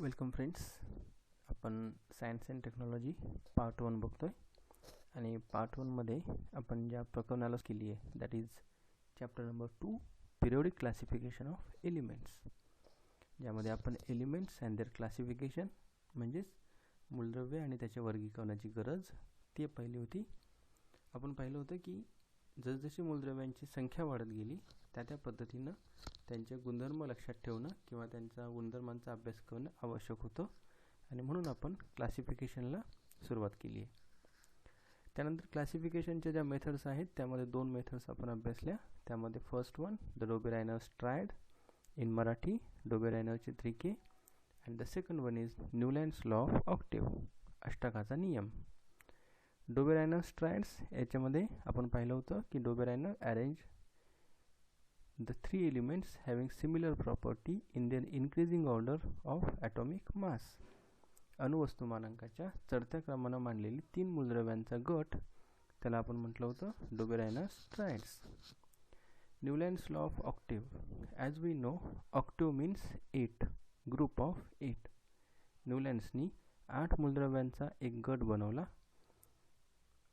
Welcome friends. आपण science and technology part 1 बघतोय आणि पार्ट 1मध्ये आपण ज्या प्रकरणाला केली आहे that is chapter number 2 periodic classification of elements, ज्यामध्ये आपण एलिमेंट्स अँड देअर क्लासिफिकेशन म्हणजेच मूलद्रव्य आणि त्याच्या वर्गीकरणाची गरज ते पाहिली होती. आपण पाहिलं होतं की जसजशी मूलद्रव्यांची संख्या वाढत गेली त्या पद्धतीनं त्यांचे गुणधर्म लक्षात ठेवणं किंवा त्यांचा गुणधर्मांचा अभ्यास करणं आवश्यक होतं आणि म्हणून आपण क्लासिफिकेशनला सुरुवात केली आहे. त्यानंतर क्लासिफिकेशनच्या ज्या मेथड्स आहेत त्यामध्ये 2 मेथड्स आपण अभ्यासल्या. त्यामध्ये first one the Dobereiner's triad, in Marathi डोबेरायनरचे त्रिके, and the second one is Newlands law of octave, अष्टकाचा नियम. डोबेरायनर्स ट्रायड्स याच्यामध्ये आपण पाहिलं होतं की Dobereiner arrange the 3 elements having similar property in their increasing order of atomic mass. अणुवस्तुमानांकाच्या चढत्या क्रमानं मांडलेली 3 मूलद्रव्यांचा गट, त्याला आपण म्हटलं होतं Dobereiner's triads. Newlands law of octave, as we know octave means 8, group of 8. न्यूलँड्सनी 8 मूलद्रव्यांचा एक गट बनवला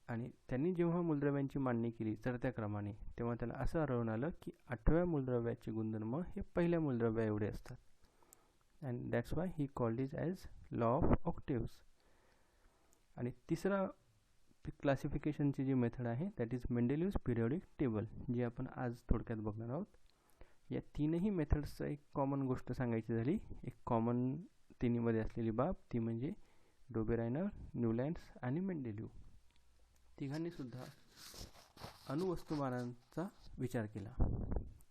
आणि त्यांनी जेव्हा मूलद्रव्यांची मांडणी केली चढत्या क्रमाने तेव्हा त्याला असं आढळून आलं की 8व्या मूलद्रव्याचे गुणधर्म हे पहिल्या मूलद्रव्या एवढे असतात. And that's why he called is as law of octaves. आणि तिसरा क्लासिफिकेशनची जी मेथड आहे दॅट इज मेंडेलिव्हज पिरियोडिक टेबल, जी आपण आज थोडक्यात बघणार आहोत. या तीनही मेथड्सचं एक कॉमन गोष्ट सांगायची झाली, एक कॉमन तिन्हीमध्ये असलेली बाब ती म्हणजे डोबेरायनर, न्यूलँड्स आणि मेंडेलिव्ह तिघांनी सुद्धा अणुवस्तुमानांचा विचार केला.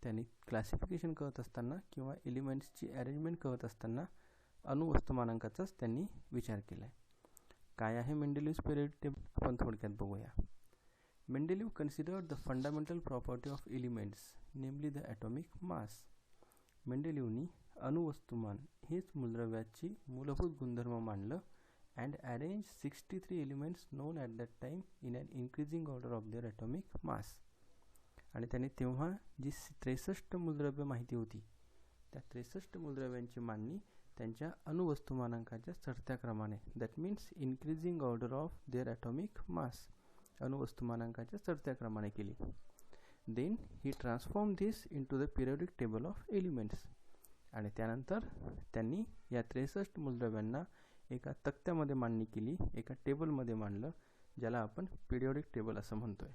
त्यांनी क्लासिफिकेशन करत असताना किंवा एलिमेंट्सची अरेंजमेंट करत असताना अणुवस्तुमानांकाचाच त्यांनी विचार केला आहे. काय आहे मेंडेलिव्हज पिरियोडिक टेबल आपण थोडक्यात बघूया. Mendeleev considered the fundamental property of elements namely the atomic mass. मेंडेलिव्हनी अणुवस्तुमान हेच मूलद्रव्याची मूलभूत गुणधर्म मानलं and arranged 63 elements known at that time in an increasing order of their atomic mass. आणि त्याने तेव्हा जी 63 मूलद्रव्य माहिती होती त्या 63 मूलद्रव्यांची मांडणी त्यांच्या अणुवस्तुमानांकाच्या चढत्या क्रमाने, that means increasing order of their atomic mass, अणुवस्तुमानांकाच्या चढत्या क्रमाने केली. Then he transform this into the periodic table of elements. आणि त्यानंतर त्यांनी या 63 मूलद्रव्यांना एका तक्त्यामध्ये मांडणी केली, एका टेबलमध्ये मांडलं, ज्याला आपण पिरियोडिक टेबल असं म्हणतोय.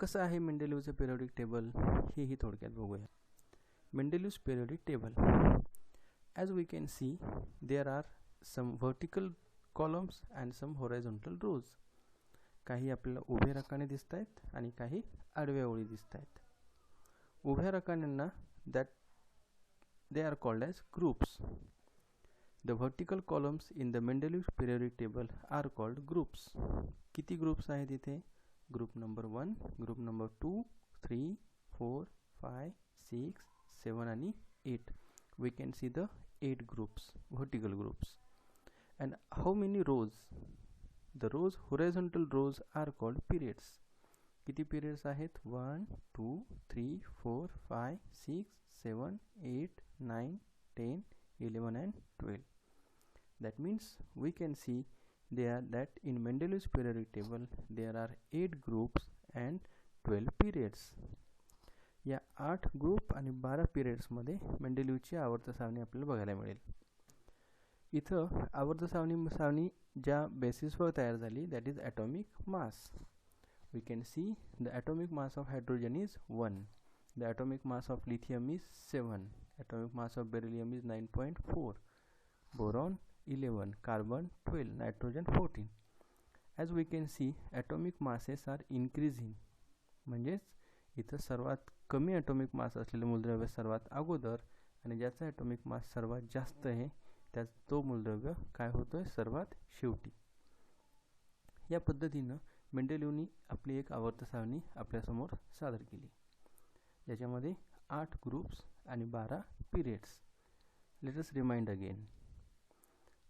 कसं आहे मेंडेलिव्हचं पिरियोडिक टेबल हेही थोडक्यात बघूया. Mendeleev's periodic table, as we can see there are some vertical columns and some horizontal rows. काही आपल्याला उभ्या रकाने दिसत आहेत आणि काही आडव्या ओळी दिसत आहेत. उभ्या रकान्यांना that they are called as groups. The vertical columns in the Mendeleev's periodic table are called groups. किती ग्रुप्स आहेत इथे? ग्रुप नंबर 1, ग्रुप नंबर 2, 3, 4, 5, 6, 7 आणि 8. We can see the 8 groups, vertical groups. And how many rows? The rows, horizontal rows are called periods. किती periods आहेत? 1, 2, 3, 4, 5, 6, 7, 8, 9, 10, 11 and 12. That means we can see that in Mendeleev's periodic table there are 8 groups and 12 periods. या 8 group आणि 12 पिरियड्समध्ये मेंडेलिव्हची आवर्त सारणी आपल्याला बघायला मिळेल. इथं आवर्त सारणी ज्या बेसिसवर तयार झाली that is atomic mass. We can see the atomic mass of hydrogen is 1, the atomic mass of lithium is 7, atomic mass of beryllium is 9.4, boron 11, carbon 12, nitrogen 14. As we can see atomic masses are increasing. म्हणजेच इथं सर्वात कमी atomic mass असलेले मूलद्रव्य सर्वात अगोदर आणि ज्याचा ॲटॉमिक मास सर्वात जास्त आहे तो मूलद्रव्य काय होतोय सर्वात शेवटी. या पद्धतीनं मेंडेलिव्हनी आपली एक आवर्त सारणी आपल्यासमोर सादर केली, ज्याच्यामध्ये 8 ग्रुप्स आणि 12 periods. Let us remind again.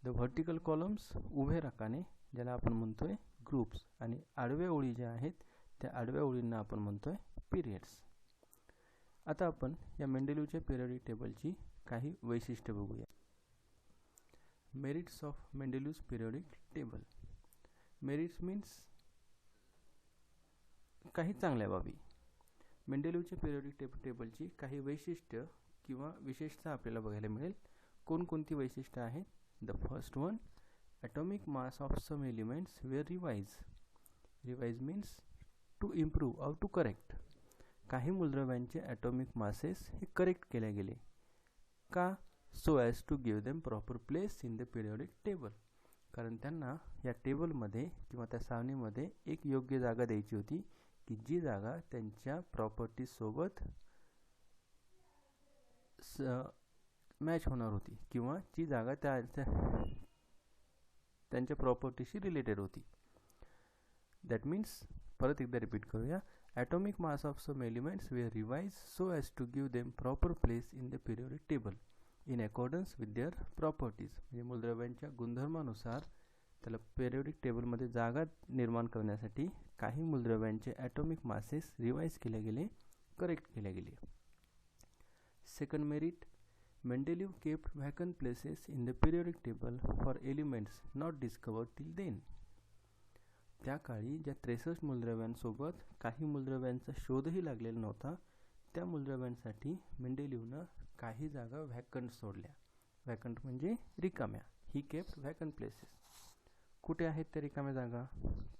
The vertical columns उभे रकाने ज्याला आपण म्हणतोय ग्रुप्स आणि आडव्या ओळी ज्या आहेत त्या आडव्या ओळींना आपण म्हणतोय पिरियड्स. आता आपण या मेंडेलिव्हच्या पिरियोडिक टेबलची काही वैशिष्ट्ये बघूया. Merits of Mendeleev's periodic table. Merits means काही चांगल्या बाबी. मेंडेलिव्हच्या पिरियडिक टेबलची काही वैशिष्ट्य किंवा विशेषता आपल्याला बघायला मिळेल. कोणकोणती वैशिष्ट्य आहेत? The first one, atomic mass of some elements were revise means to improve or to correct. काही मूलद्रव्यांचे ॲटॉमिक मासेस हे करेक्ट केले गेले का? So as to give them proper place in the periodic table. कारण त्यांना या टेबलमध्ये किंवा त्या सारणीमध्ये एक योग्य जागा द्यायची होती की जी जागा त्यांच्या प्रॉपर्टीजसोबत मॅच होणार होती किंवा जी जागा त्यांच्या प्रॉपर्टीशी रिलेटेड होती. दॅट मीन्स, परत एकदा रिपीट करूया, atomic mass of some elements were revise so as to give them proper place in the periodic table in accordance with their properties. म्हणजे मूलद्रव्यांच्या गुणधर्मानुसार त्याला पिरियडिक टेबलमध्ये जागा निर्माण करण्यासाठी काही मूलद्रव्यांचे ॲटॉमिक मासेस रिवाइज केले गेले, करेक्ट केले गेले. Second merit, Mendeleev kept vacant places in the periodic table for elements not discovered till then. त्या काळी ज्या 63 मूलद्रव्यांसोबत काही मूलद्रव्यांचा शोधही लागलेला नव्हता, त्या मूलद्रव्यांसाठी मेंडेलिव्हनं काही जागा व्हॅकंट सोडल्या. व्हॅकंट म्हणजे रिकाम्या. He kept vacant places. कुठे आहेत त्या रिकाम्या जागा?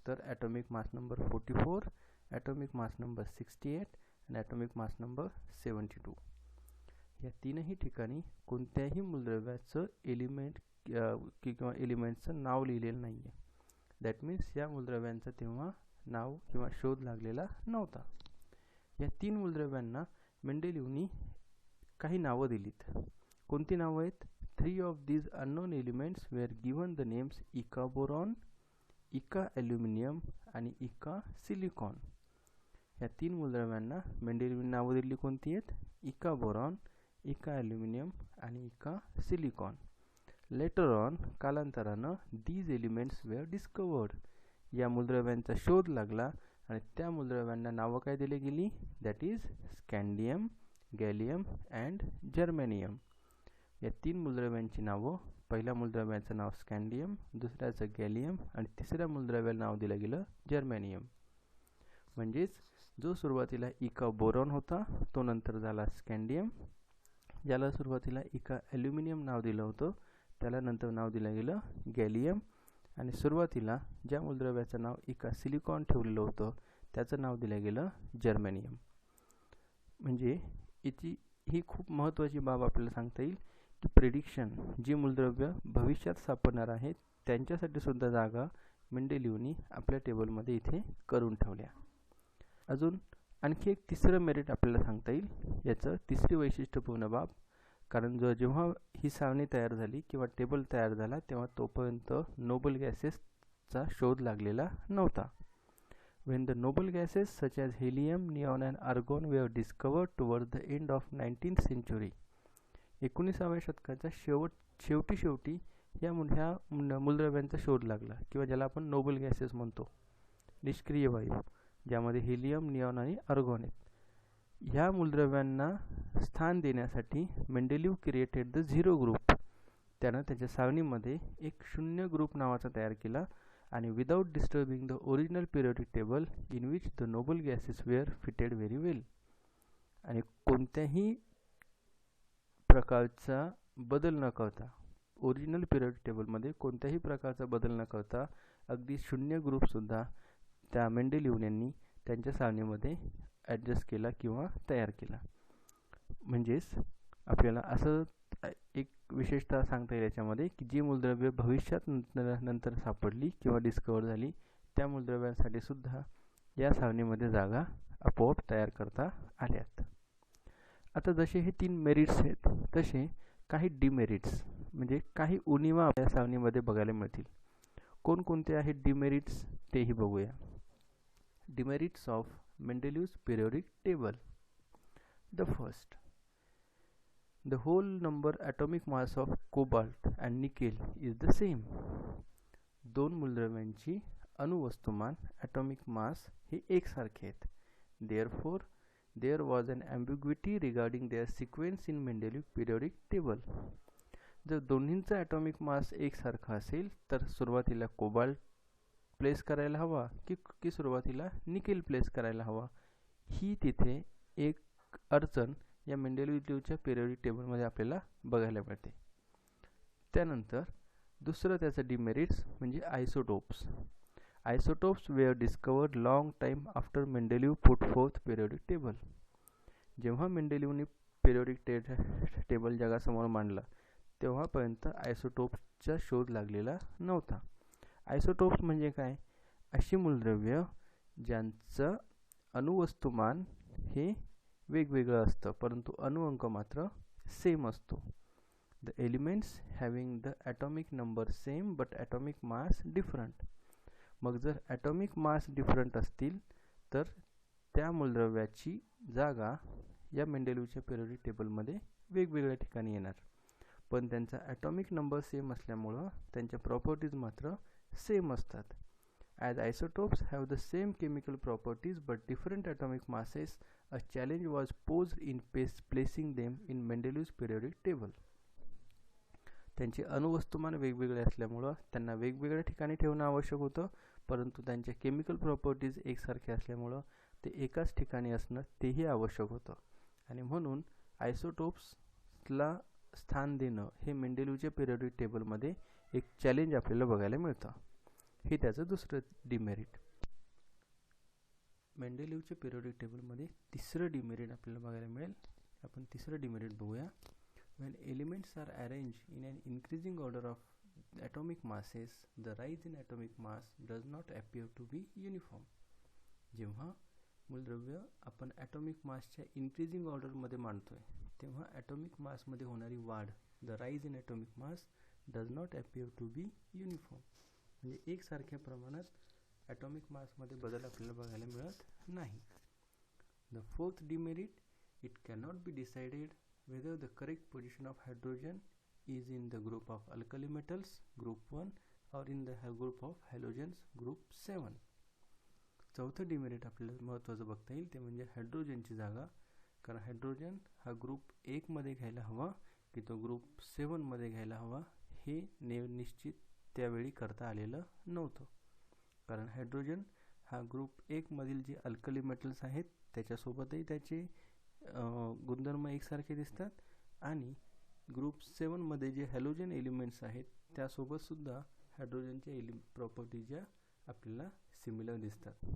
तर atomic mass number 44, atomic mass number 68 आणि ॲटॉमिक मास नंबर 72. या तीनही ठिकाणी कोणत्याही मूलद्रव्याचं एलिमेंट किंवा एलिमेंटचं नाव लिहिलेलं नाही आहे. दॅट मीन्स या मूलद्रव्यांचं तेव्हा नाव किंवा शोध लागलेला नव्हता. या 3 मूलद्रव्यांना मेंडेलिव्हनी काही नावं दिलीत. कोणती नावं आहेत? 3 of these unknown elements were given the names eka boron, eka aluminium आणि इका सिलिकॉन. या 3 मूलद्रव्यांना मेंडेलिव्हनी नावं दिली कोणती आहेत? इका बोरॉन, इका ॲल्युमिनियम आणि इका सिलिकॉन. लेटर ऑन, कालांतरानं, दीज एलिमेंट्स वेअर डिस्कवर्ड. या मूलद्रव्यांचा शोध लागला आणि त्या मूलद्रव्यांना नावं काय दिली गेली? That is scandium, gallium and germanium. या 3 मूलद्रव्यांची नावं, पहिल्या मूलद्रव्याचं नाव स्कँडियम, दुसऱ्याचं गॅलियम आणि तिसऱ्या मूलद्रव्याला नाव दिलं गेलं जर्मेनियम. म्हणजेच जो सुरुवातीला इका बोरॉन होता तो नंतर झाला स्कँडियम, ज्याला सुरुवातीला इका ॲल्युमिनियम नाव दिलं होतं त्याला नंतर नाव दिलं गेलं गॅलियम, आणि सुरुवातीला ज्या मूलद्रव्याचं नाव इका सिलिकॉन ठेवलेलं होतं त्याचं नाव दिलं गेलं जर्मेनियम. म्हणजे ही खूप महत्त्वाची बाब आपल्याला सांगता येईल की प्रेडिक्शन, जी मूलद्रव्य भविष्यात सापडणार आहेत त्यांच्यासाठी सुद्धा जागा मेंडेलिव्हनी आपल्या टेबलमध्ये इथे करून ठेवल्या. अजून आणखी एक तिसरं मेरिट आपल्याला सांगता येईल. याचं तिसरी वैशिष्ट्यपूर्ण बाब, कारण जेव्हा ही सारणी तयार झाली किंवा टेबल तयार झाला तेव्हा तोपर्यंत नोबल गॅसेसचा शोध लागलेला नव्हता. When the noble gases such as helium, neon and argon were discovered towards the end of 19th century. 19व्या शतकाच्या शेवटी ह्या मूलद्रव्यांचा शोध लागला किंवा ज्याला आपण नोबल गॅसेस म्हणतो, निष्क्रिय वायू, ज्यामध्ये हेलियम, निऑन आणि आर्गॉन आहेत. ह्या मूलद्रव्यांना स्थान देण्यासाठी मेंडेलिव्ह क्रिएटेड द 0 ग्रुप. त्यानं त्याच्या सारणीमध्ये एक 0 ग्रुप नावाचा तयार केला आणि without disturbing the original periodic table in which the noble gases were fitted very well. आणि कोणत्याही प्रकारचा बदल न करता, ओरिजिनल पिरियडिक टेबलमध्ये कोणत्याही प्रकारचा बदल न करता अगदी 0 ग्रुपसुद्धा त्या मेंडेलिव्हने त्यांच्या सारणीमध्ये ॲडजस्ट केला किंवा तयार केला. म्हणजेच आपल्याला असं एक विशेषतः सांगता येईल याच्यामध्ये की जी मूलद्रव्य भविष्यात नंतर सापडली किंवा डिस्कवर झाली त्या मूलद्रव्यांसाठी सुद्धा या सारणीमध्ये जागा आपोआप तयार करता आल्यात. आता जसे हे 3 मेरिट्स आहेत तसे काही डिमेरिट्स म्हणजे काही उणिवा या सारणीमध्ये बघायला मिळतील. कोणकोणते आहेत डिमेरिट्स तेही बघूया. Demerits of Mendeleev's periodic table. The first, the whole number atomic mass of cobalt and nickel is the same. 2 मूलद्रव्यांची अणुवस्तुमान atomic mass हे एकसारखे आहेत. Therefore, there was an ambiguity regarding their sequence in Mendeleev periodic table. जर दोन्हींचा atomic mass एकसारखा असेल तर सुरुवातीला कोबाल्ट प्लेस करायला हवा की सुरुवातीला निकेल प्लेस करायला हवा, ही तिथे एक अडचण या मेंडेलिव्हच्या पिरियोडिक टेबलमध्ये आपल्याला बघायला मिळते. त्यानंतर दुसरं त्याचं डिमेरिट्स म्हणजे isotopes. Isotopes were discovered long time after Mendeleev put forth periodic table. जेव्हा मेंडेलिव्हने पिरियोडिक टेबल जगासमोर मांडला तेव्हापर्यंत आयसोटोप्सचा शोध लागलेला नव्हता. आयसोटोप्स म्हणजे काय? अशी मूलद्रव्य ज्यांचं अणुवस्तुमान हे वेगवेगळं असतं परंतु अणुअंक मात्र सेम असतो. The elements having the atomic number same but atomic mass different. मग जर ॲटॉमिक मास डिफरंट असतील तर त्या मूलद्रव्याची जागा या मेंडेलिव्हच्या पिरियोडिक टेबलमध्ये वेगवेगळ्या ठिकाणी येणार, पण त्यांचा ॲटॉमिक नंबर सेम असल्यामुळं त्यांच्या प्रॉपर्टीज मात्र सेम असतात. As isotopes have the same chemical properties but different atomic masses, a challenge was posed in placing them in Mendeleev's periodic table. त्यांचे अणुवस्तुमान वेगवेगळे असल्यामुळं त्यांना वेगवेगळ्या ठिकाणी ठेवणं आवश्यक होतं, परंतु त्यांच्या केमिकल प्रॉपर्टीज एकसारखे असल्यामुळं ते एकाच ठिकाणी असणं तेही आवश्यक होतं, आणि म्हणून आयसोटोप्सला स्थान देणं हे मेंडेलिव्हच्या पिरियोडिक टेबलमध्ये एक चॅलेंज आपल्याला बघायला मिळतं. हे त्याचं दुसरं डिमेरिट. मेंडेलिव्हच्या पिरियोडिक टेबलमध्ये तिसरं डिमेरिट आपल्याला बघायला मिळेल. आपण तिसरं डिमेरिट बघूया. When elements are arranged in an increasing order of atomic masses, the rise in atomic mass does not appear to be uniform. जेव्हा मूलद्रव्य आपण ॲटॉमिक मासच्या इन्क्रीजिंग ऑर्डरमध्ये मांडतोय तेव्हा ॲटॉमिक मासमध्ये होणारी वाढ, the rise in atomic mass does not appear to be uniform, म्हणजे एकसारख्या प्रमाणात ॲटॉमिक मासमध्ये बदल आपल्याला बघायला मिळत नाही. The fourth demerit, it cannot be decided whether the correct position of hydrogen is in the group of alkali metals group 1 or in the group of halogens group 7. चौथं demerit आपल्याला महत्त्वाचं बघता येईल ते म्हणजे हायड्रोजनची जागा, कारण हायड्रोजन हा ग्रुप 1 मध्ये घ्यायला हवा की तो ग्रुप 7 मध्ये घ्यायला हवा हे निश्चित त्यावेळी करता आलेलं नव्हतं, कारण हायड्रोजन हा ग्रुप 1 मधील जे अल्कली मेटल्स आहेत त्याच्यासोबतही त्याचे गुणधर्म एकसारखे दिसतात, आणि ग्रुप 7 मध्ये जे हॅलोजन एलिमेंट्स आहेत त्यासोबत सुद्धा हायड्रोजनच्या प्रॉपर्टीज ज्या आपल्याला सिमिलर दिसतात.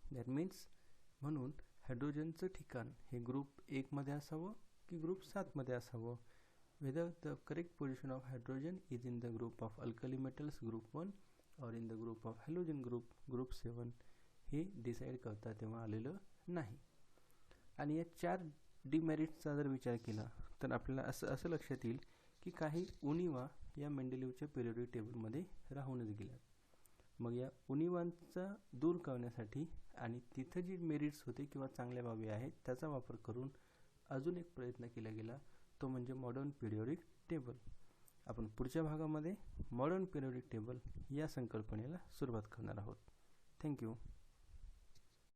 दॅट मीन्स म्हणून हायड्रोजनचं ठिकाण हे ग्रुप 1 मध्ये असावं की ग्रुप 7 मध्ये असावं. Whether the correct position of hydrogen is in the group of alkali metals group 1 और in the group of halogen group 7 हे डिसाईड करता तेव्हा आलेलं नाही. आणि या 4 डिमेरिट्सचा जर विचार केला तर आपल्याला असं लक्षात येईल की काही उणिवा या मेंडेलिव्हच्या पिरियोडिक टेबलमध्ये राहूनच गेल्या. मग या उणिवांचा दूर करण्यासाठी आणि तिथं जी मेरिट्स होते किंवा चांगल्या बाबी आहेत त्याचा वापर करून अजून एक प्रयत्न केला गेला, तो म्हणजे मॉडर्न पिरियोडिक टेबल. आपण पुढच्या भागामध्ये मॉडर्न पिरियोडिक टेबल या संकल्पनेला सुरुवात करणार आहोत. थँक्यू.